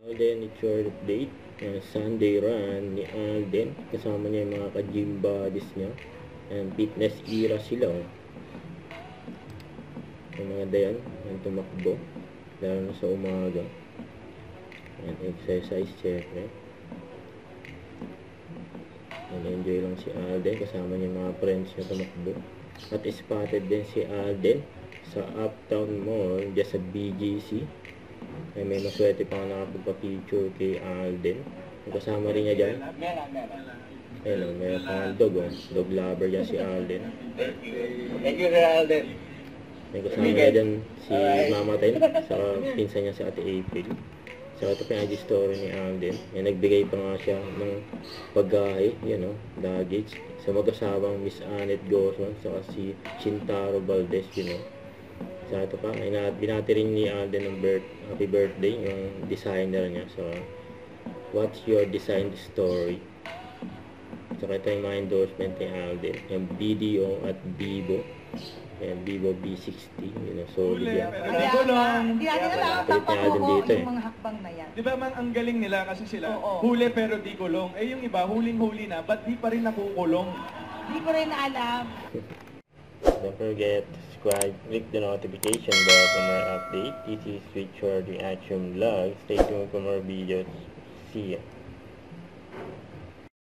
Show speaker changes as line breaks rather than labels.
Then it's your update. Sunday run ni Alden. Kasama niya yung mga ka-gym buddies niya. And fitness era sila. Yung mga dayan, yung tumakbo. Lalo na sa umaga. And exercise, syempre. And enjoy lang si Alden. Kasama niya yung mga friends niya tumakbo. At spotted din si Alden sa Uptown Mall, just sa BGC. Ay, may maswerte pa nakapagpa-picture kay Alden. Kasama rin niya dyan. Ayun, may pang dog. Dog lover dyan si Alden.
Thank you, Sir Alden.
May kasama niya dyan si Mama Ten. Sa pinsan niya si Ate April. Sa ito pa yung story ni Alden. Ay, nagbigay pa nga siya ng paggahe, luggage. Sa mag-asawang Miss Annette Gosman. Saka si Shintaro Valdez, Sa ito pa, ay binati rin ni Alden ng happy birthday, yung designer niya. So, what's your design story? Saka ito yung mga endorsement ni Alden. Yung BDO at Vivo. Yung Vivo V60. Solid yan.
Di kulong.
Hindi natin alam
Palit ni Alden dito
yung mga hakbang na yan.
Di ba man ang galing nila kasi sila,
Oo.
huli pero di kulong. Eh yung iba, huling-huli na, ba't di pa rin nakukulong?
Hindi ko rin alam.
Don't forget to subscribe, click the notification bell for more updates. This is Richard Reaction Vlog. Stay tuned for more videos. See ya.